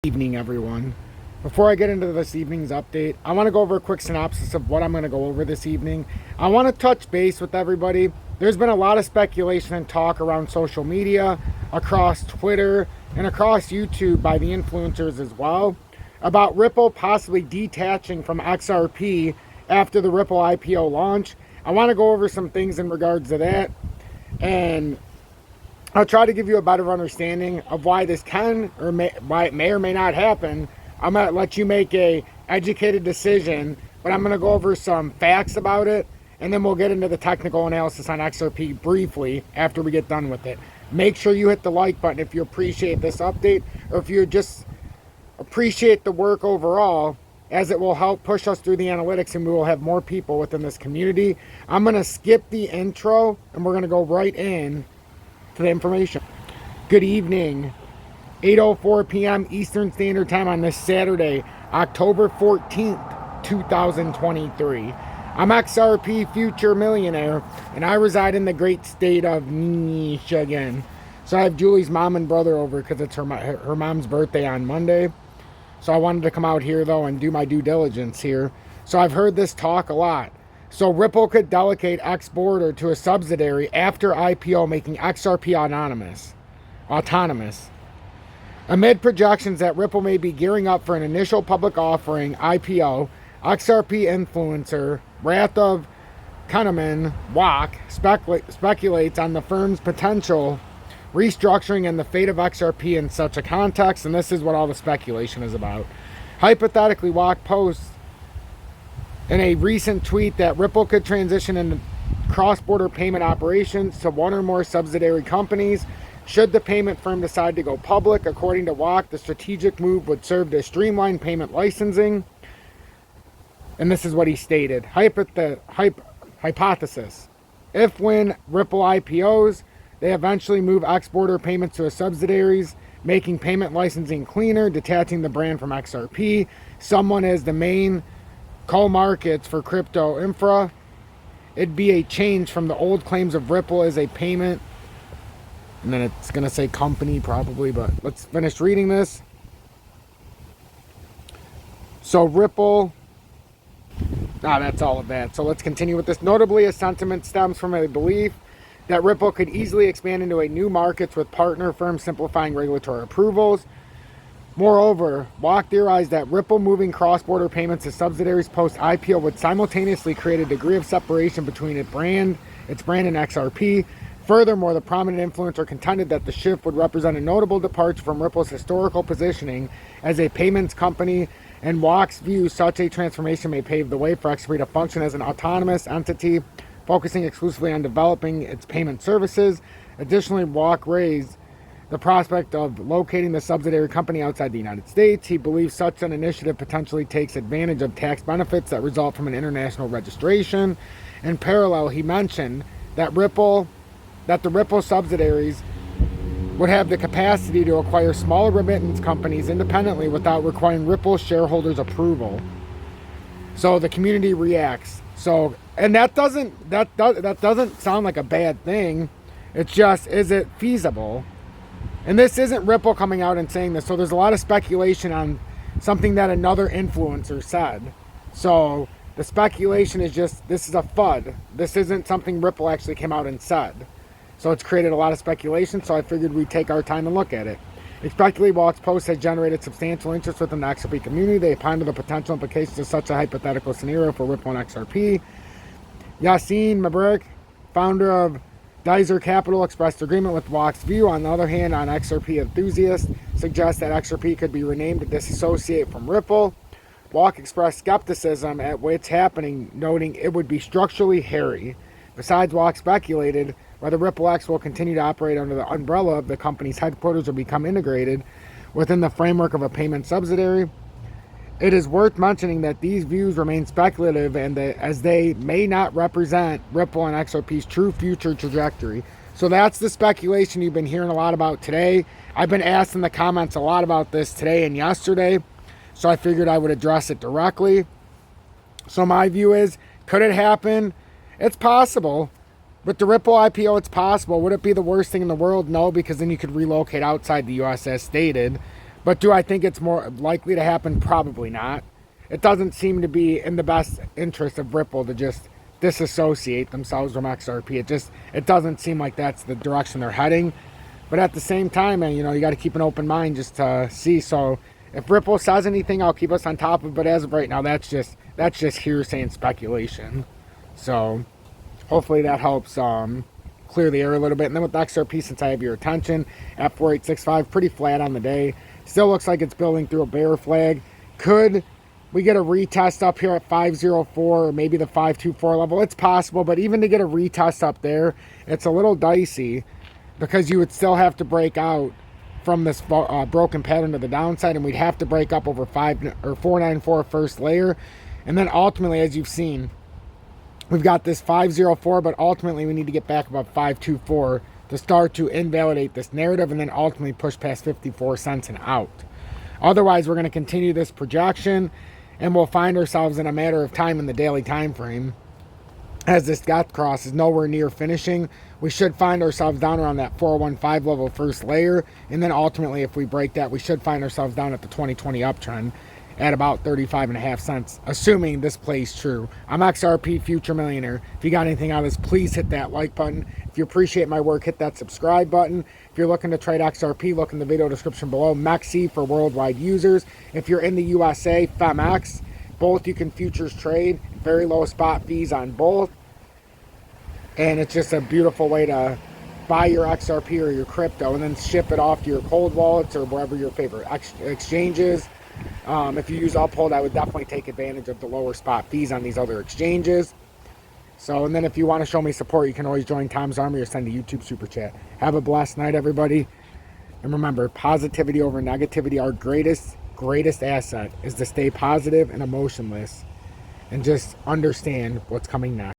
Evening, everyone. Before I get into this evening's update, I want to go over a quick synopsis of what I'm going to go over this evening. I want to touch base with everybody. There's been a lot of speculation and talk around social media, across Twitter, and across YouTube by the influencers as well, about Ripple possibly detaching from XRP after the Ripple IPO launch. I want to go over some things in regards to that, and I'll try to give you a better understanding of why this can or why it may or may not happen. I'm going to let you make a educated decision, but I'm going to go over some facts about it, and then we'll get into the technical analysis on XRP briefly after we get done with it. Make sure you hit the like button if you appreciate this update, or if you just appreciate the work overall, as it will help push us through the analytics and we will have more people within this community. I'm going to skip the intro and we're going to go right in to the information. Good evening. 8:04 p.m. Eastern Standard Time on this Saturday, October 14th, 2023. I'm XRP Future Millionaire, and I reside in the great state of Michigan. So I have Julie's mom and brother over because it's her mom's birthday on Monday. So I wanted to come out here, though, and do my due diligence here. So I've heard this talk a lot. So Ripple could delegate xBorder to a subsidiary after IPO, making XRP autonomous. Amid projections that Ripple may be gearing up for an initial public offering IPO, XRP influencer Wrath of Kahneman Wok speculates on the firm's potential restructuring and the fate of XRP in such a context, and this is what all the speculation is about. Hypothetically, Wok posts in a recent tweet that Ripple could transition into cross-border payment operations to one or more subsidiary companies should the payment firm decide to go public. According to Wok, the strategic move would serve to streamline payment licensing. And this is what he stated. Hypothesis. If when Ripple IPOs, they eventually move xBorder payments to a subsidiaries, making payment licensing cleaner, detaching the brand from XRP. Someone as the main co-markets for crypto infra. It'd be a change from the old claims of Ripple as a payment. And then it's going to say company probably, but let's finish reading this. So Ripple, that's all of that. So let's continue with this. Notably, a sentiment stems from a belief that Ripple could easily expand into a new markets with partner firms, simplifying regulatory approvals. Moreover, Wok theorized that Ripple moving cross-border payments to subsidiaries post-IPO would simultaneously create a degree of separation between its brand and XRP. Furthermore, the prominent influencer contended that the shift would represent a notable departure from Ripple's historical positioning as a payments company, and Wok's view such a transformation may pave the way for XRP to function as an autonomous entity, focusing exclusively on developing its payment services. Additionally, Wok raised the prospect of locating the subsidiary company outside the United States. He believes such an initiative potentially takes advantage of tax benefits that result from an international registration. In parallel, he mentioned that the Ripple subsidiaries would have the capacity to acquire smaller remittance companies independently without requiring Ripple shareholders' approval. So the community reacts. So, and that doesn't sound like a bad thing. It's just, is it feasible? And this isn't Ripple coming out and saying this. So there's a lot of speculation on something that another influencer said. So the speculation is just, this is a FUD. This isn't something Ripple actually came out and said. So it's created a lot of speculation, so I figured we'd take our time and look at it. Especially while its post has generated substantial interest within the XRP community, they ponder the potential implications of such a hypothetical scenario for Ripple and XRP. Yassine Mabrik, founder of Dizer Capital, expressed agreement with Wok's view. On the other hand, on XRP enthusiasts suggest that XRP could be renamed to disassociate from Ripple. Wok expressed skepticism at what's happening, noting it would be structurally hairy. Besides, Wok speculated whether Ripple X will continue to operate under the umbrella of the company's headquarters or become integrated within the framework of a payment subsidiary. It is worth mentioning that these views remain speculative and as they may not represent Ripple and XRP's true future trajectory. So that's the speculation you've been hearing a lot about today. I've been asked in the comments a lot about this today and yesterday, so I figured I would address it directly. So my view is, could it happen? It's possible. With the Ripple IPO, it's possible. Would it be the worst thing in the world? No, because then you could relocate outside the U.S. as stated. But do I think it's more likely to happen? Probably not. It doesn't seem to be in the best interest of Ripple to just disassociate themselves from XRP. It doesn't seem like that's the direction they're heading. But at the same time, you know, you got to keep an open mind just to see. So if Ripple says anything, I'll keep us on top of it. But as of right now, that's just hearsay and speculation. So hopefully that helps clear the air a little bit. And then with the XRP, since I have your attention, at 4865, pretty flat on the day. Still looks like it's building through a bear flag. Could we get a retest up here at 504 or maybe the 524 level? It's possible, but even to get a retest up there, it's a little dicey because you would still have to break out from this broken pattern to the downside, and we'd have to break up over 494 first layer. And then ultimately, as you've seen, we've got this 504, but ultimately we need to get back above 524 to start to invalidate this narrative and then ultimately push past 54 cents and out. Otherwise, we're going to continue this projection and we'll find ourselves in a matter of time in the daily time frame. As this death cross is nowhere near finishing, we should find ourselves down around that 415 level first layer. And then ultimately, if we break that, we should find ourselves down at the 2020 uptrend at about 35.5 cents, assuming this plays true. I'm XRP Future Millionaire. If you got anything out of this, please hit that like button. If you appreciate my work, hit that subscribe button. If you're looking to trade XRP, look in the video description below. MEXC for worldwide users. If you're in the USA, FEMX. Both you can futures trade. Very low spot fees on both. And it's just a beautiful way to buy your XRP or your crypto and then ship it off to your cold wallets or wherever your favorite exchanges. If you use Uphold, I would definitely take advantage of the lower spot fees on these other exchanges. So, and then if you want to show me support, you can always join Tom's Army or send a YouTube super chat. Have a blessed night, everybody. And remember, positivity over negativity, our greatest asset is to stay positive and emotionless and just understand what's coming next.